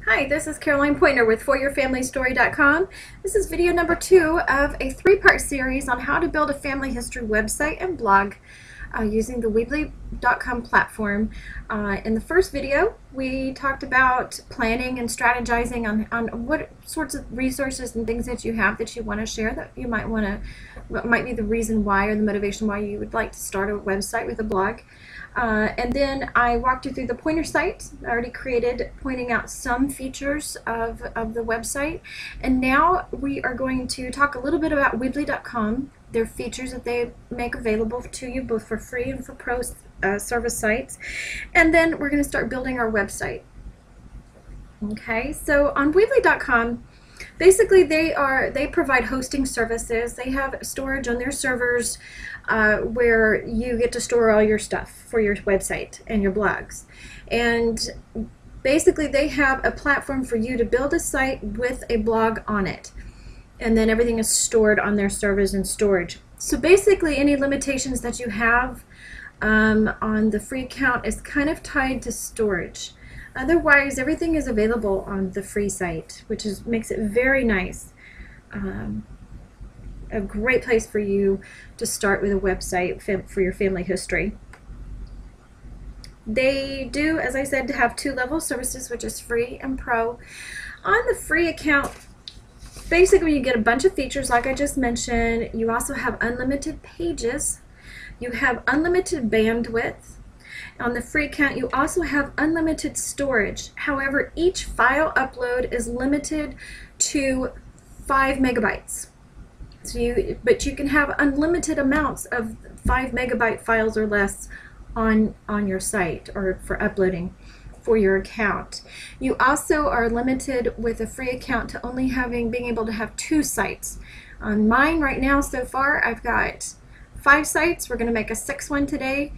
Hi, this is Caroline Pointer with ForYourFamilyStory.com. This is video number 2 of a 3-part series on how to build a family history website and blog using the Weebly.com platform. In the first video, we talked about planning and strategizing on what sorts of resources and things that you have that you want to share that you might want to, what might be the reason why or the motivation why you would like to start a website with a blog. And then I walked you through the pointer site I already created, pointing out some features of the website. And now we are going to talk a little bit about Weebly.com, their features that they make available to you both for free and for pro service sites. And then we're going to start building our website. Okay, so on Weebly.com, basically they provide hosting services. They have storage on their servers where you get to store all your stuff for your website and your blogs. And basically they have a platform for you to build a site with a blog on it. And then everything is stored on their servers and storage. So basically any limitations that you have on the free account is kind of tied to storage. Otherwise, everything is available on the free site, which makes it very nice. A great place for you to start with a website for your family history. They do, as I said, have 2-level services, which is free and pro. On the free account, basically you get a bunch of features like I just mentioned. You also have unlimited pages. You have unlimited bandwidth. On the free account, you also have unlimited storage. However, each file upload is limited to 5 megabytes. So but you can have unlimited amounts of 5 megabyte files or less on your site or for uploading for your account. You also are limited with a free account to only being able to have 2 sites. On mine right now so far, I've got 5 sites. We're going to make a 6th one today.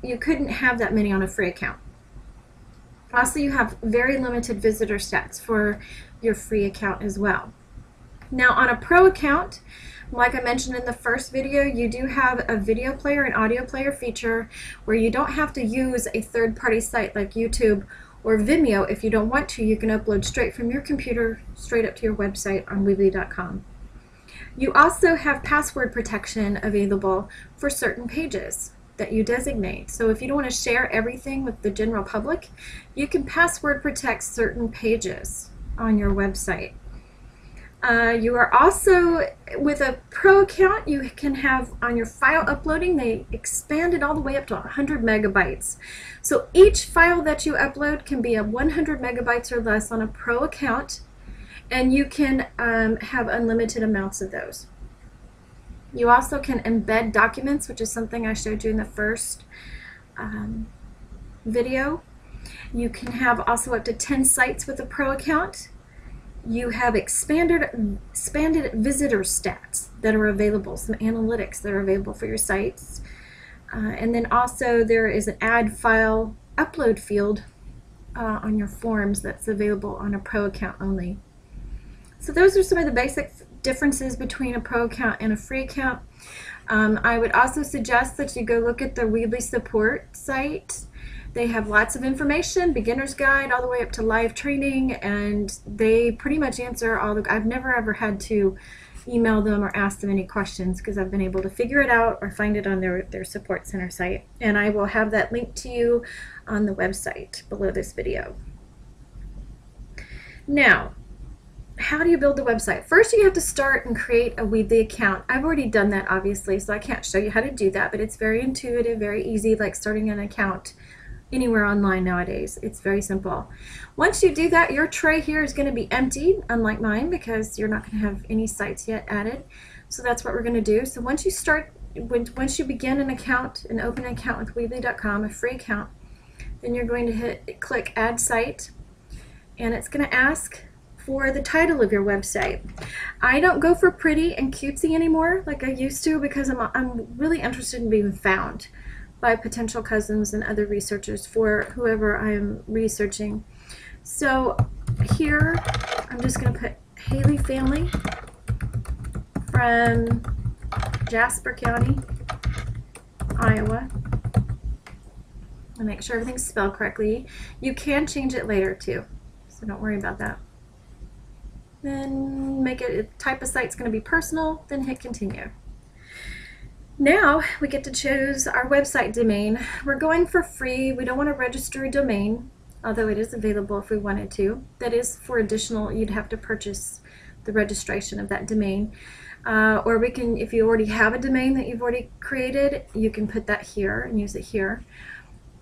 You couldn't have that many on a free account. Also, you have very limited visitor stats for your free account as well. Now, on a pro account, like I mentioned in the first video, you do have a video player and audio player feature where you don't have to use a third-party site like YouTube or Vimeo. If you don't want to, you can upload straight from your computer straight up to your website on Weebly.com. You also have password protection available for certain pages that you designate. So if you don't want to share everything with the general public, you can password protect certain pages on your website. You are also, with a pro account, you can have on your file uploading, they expanded all the way up to 100 megabytes. So each file that you upload can be 100 megabytes or less on a pro account, and you can have unlimited amounts of those. You also can embed documents, which is something I showed you in the first video. You can have also up to 10 sites with a pro account. You have expanded visitor stats that are available, some analytics that are available for your sites. And then also there is an add file upload field on your forms that's available on a pro account only. So those are some of the basic differences between a pro account and a free account. I would also suggest that you go look at the Weebly support site. They have lots of information, beginner's guide, all the way up to live training, and they pretty much answer all the. I've never ever had to email them or ask them any questions because I've been able to figure it out or find it on their support center site. And I will have that linked to you on the website below this video. Now, how do you build the website? First, you have to start and create a Weebly account. I've already done that, obviously, so I can't show you how to do that, but it's very intuitive, very easy, like starting an account anywhere online nowadays. It's very simple. Once you do that, your tray here is going to be empty, unlike mine, because you're not going to have any sites yet added. So that's what we're going to do. So once you begin an account, an open account with Weebly.com, a free account, then you're going to click Add Site, and it's going to ask for the title of your website. I don't go for pretty and cutesy anymore like I used to because I'm really interested in being found by potential cousins and other researchers for whoever I'm researching. So here I'm just going to put Haley family from Jasper County, Iowa, and make sure everything's spelled correctly. You can change it later too. so don't worry about that. Then make it, type of site's going to be personal, then hit continue. Now we get to choose our website domain. We're going for free. We don't want to register a domain, although it is available if we wanted to. That is for additional, you'd have to purchase the registration of that domain. Or we can, if you already have a domain that you've already created, you can put that here and use it here.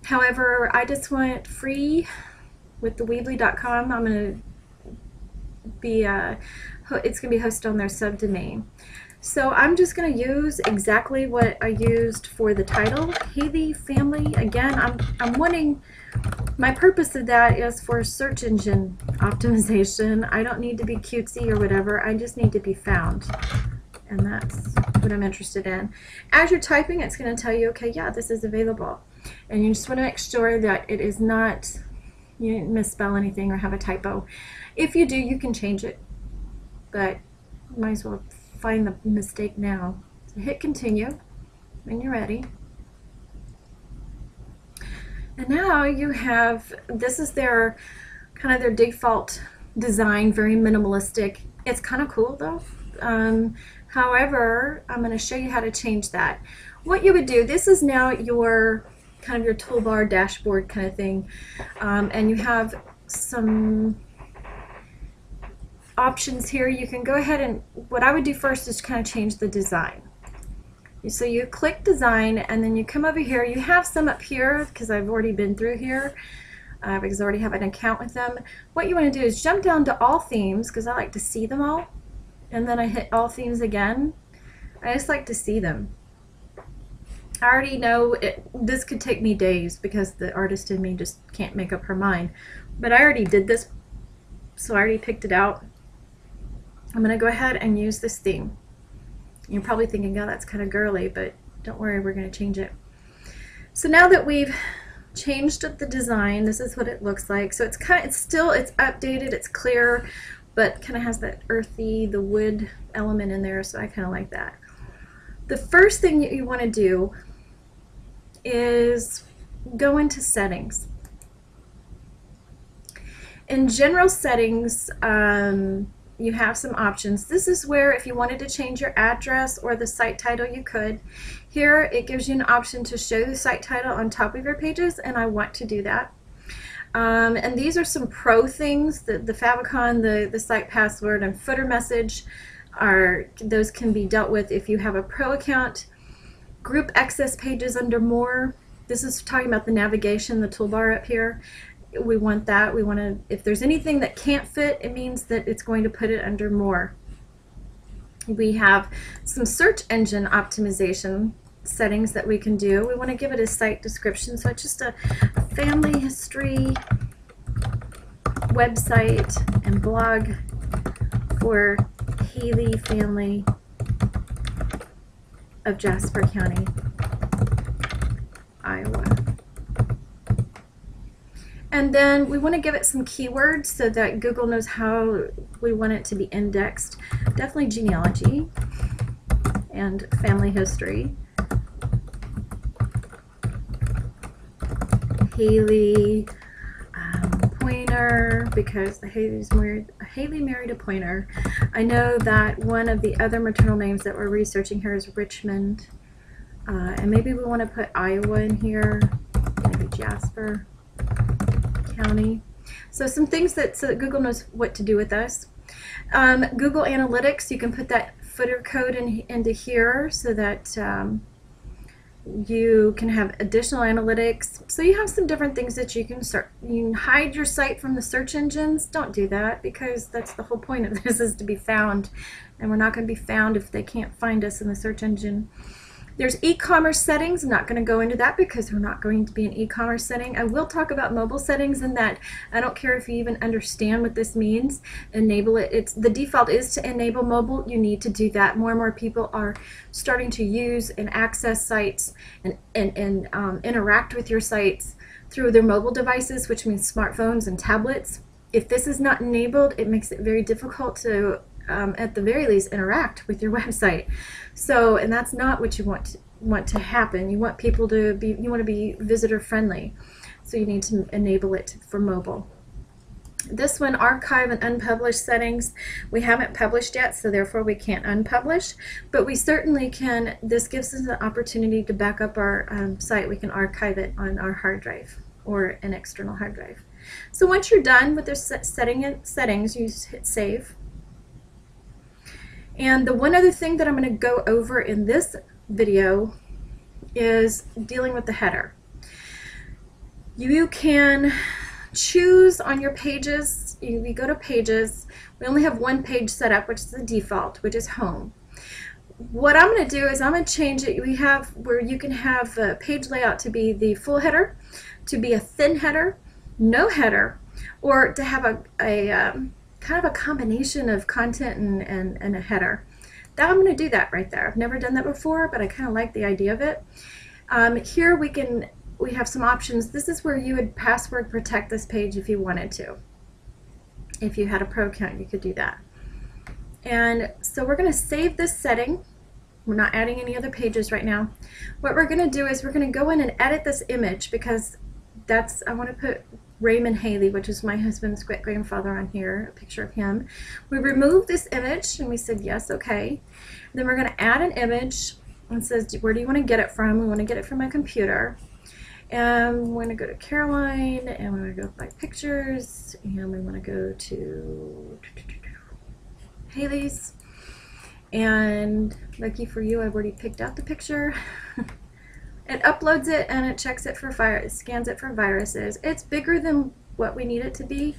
However, I just want free with the Weebly.com. I'm going to be, it's going to be hosted on their subdomain. So I'm just going to use exactly what I used for the title, Haley Family. Again, I'm wanting, my purpose of that is for search engine optimization. I don't need to be cutesy or whatever. I just need to be found. And that's what I'm interested in. As you're typing, it's going to tell you, okay, yeah, this is available. And you just want to make sure that it is not, you didn't misspell anything or have a typo. If you do, you can change it. But you might as well find the mistake now. So hit continue when you're ready. And now you have, this is their kind of their default design, very minimalistic. It's kind of cool though. However, I'm going to show you how to change that. What you would do, this is now your kind of your toolbar dashboard kind of thing, and you have some options here. You can go ahead and, what I would do first is kind of change the design. So you click design and then you come over here. You have some up here because I've already been through here because I already have an account with them. What you want to do is jump down to all themes because I like to see them all, and then I hit all themes again. I just like to see them. I already know this could take me days because the artist in me just can't make up her mind, but I already did this, so I already picked it out. I'm going to go ahead and use this theme. You're probably thinking, oh, that's kind of girly, but don't worry, we're going to change it. So now that we've changed the design, this is what it looks like. So it's kind of, it's updated, it's clear, but kind of has that earthy, the wood element in there, so I kind of like that. The first thing that you want to do is go into settings. In general settings, you have some options. This is where if you wanted to change your address or the site title, you could. Here it gives you an option to show the site title on top of your pages, and I want to do that. And these are some pro things. The favicon, the site password, and footer message those can be dealt with if you have a pro account. Group access pages under more. This is talking about the navigation, the toolbar up here. We want that. We want to, if there's anything that can't fit, it means that it's going to put it under more. We have some search engine optimization settings that we can do. We want to give it a site description, so it's just a family history website and blog for Haley family of Jasper County, Iowa. And then we want to give it some keywords so that Google knows how we want it to be indexed. Definitely genealogy and family history. Haley Pointer, because Haley married a Pointer. I know that one of the other maternal names that we're researching here is Richmond. And maybe we want to put Iowa in here, maybe Jasper County. So some things so that Google knows what to do with us. Google Analytics, you can put that footer code into here so that you can have additional analytics. So you have some different things that you can search. You can hide your site from the search engines. Don't do that, because that's the whole point of this, is to be found, and we're not going to be found if they can't find us in the search engine. There's e-commerce settings. I'm not going to go into that because we're not going to be an e-commerce setting. I will talk about mobile settings, in that I don't care if you even understand what this means. Enable it. The default is to enable mobile. You need to do that. More and more people are starting to use and access sites and interact with your sites through their mobile devices, which means smartphones and tablets. If this is not enabled, it makes it very difficult to at the very least interact with your website. So, and that's not what you want to happen. You want people to be, you want to be visitor friendly, so you need to enable it for mobile. This one, archive and unpublished settings, we haven't published yet, so therefore we can't unpublish, but we certainly can. This gives us an opportunity to back up our site. We can archive it on our hard drive or an external hard drive. So once you're done with the settings, you hit save. And the one other thing that I'm going to go over in this video is dealing with the header. You can choose on your pages. You go to pages. We only have one page set up, which is the default, which is home. What I'm going to do is I'm going to change it. We have where you can have a page layout to be the full header, to be a thin header, no header, or to have a kind of a combination of content and a header. Now I'm going to do that right there. I've never done that before, but I kind of like the idea of it. Here we have some options. This is where you would password protect this page if you wanted to. If you had a pro account, you could do that. And so we're going to save this setting. We're not adding any other pages right now. What we're going to do is we're going to go in and edit this image, because I want to put Raymond Haley, which is my husband's great grandfather, on here, a picture of him. We remove this image and we said yes, okay. Then we're going to add an image, and it says where do you want to get it from? We want to get it from my computer. And we're going to go to Caroline, and we're going to go by pictures, and we want to go to Haley's. And lucky for you, I've already picked out the picture. It uploads it and it checks it for scans it for viruses. It's bigger than what we need it to be.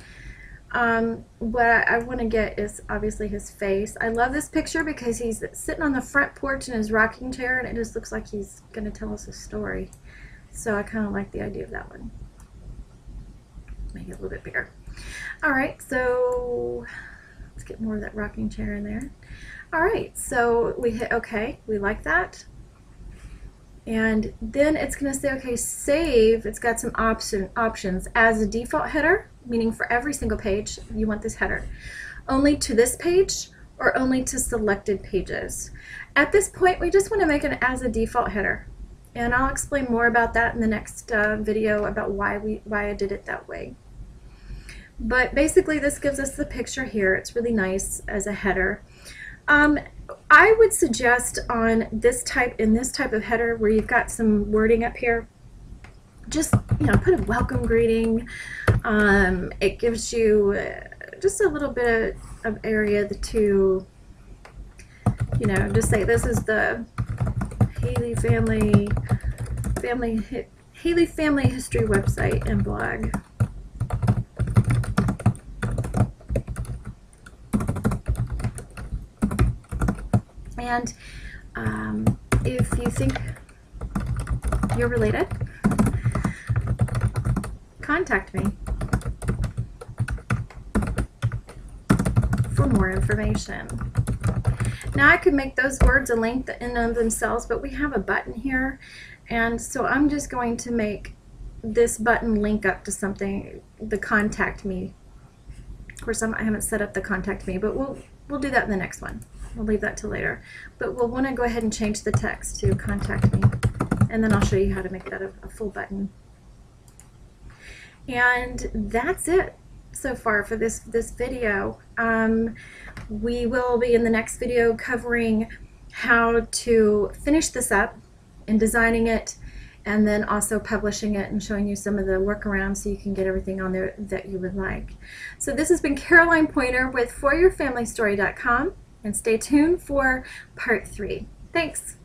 What I want to get is obviously his face. I love this picture because he's sitting on the front porch in his rocking chair, and it just looks like he's going to tell us a story. So I kind of like the idea of that one. Make it a little bit bigger. Alright, so let's get more of that rocking chair in there. Alright, so we hit OK. We like that. And then it's going to say, okay, save. It's got some options. As a default header, meaning for every single page, you want this header. Only to this page, or only to selected pages. At this point, we just want to make it as a default header. And I'll explain more about that in the next video about why I did it that way. But basically, this gives us the picture here. It's really nice as a header. I would suggest on this type of header where you've got some wording up here, just put a welcome greeting. It gives you just a little bit of area to just say this is the Haley Family History website and blog. And if you think you're related, contact me for more information. Now I could make those words a link in of themselves, but we have a button here, and so I'm just going to make this button link up to something, the contact me. Of course, I haven't set up the contact me, but we'll do that in the next one. We'll leave that till later. But we'll want to go ahead and change the text to contact me, and then I'll show you how to make that a full button. And that's it so far for this video. We will be in the next video covering how to finish this up and designing it, and then also publishing it and showing you some of the workarounds so you can get everything on there that you would like. So this has been Caroline Pointer with ForYourFamilyStory.com, and stay tuned for part 3. Thanks.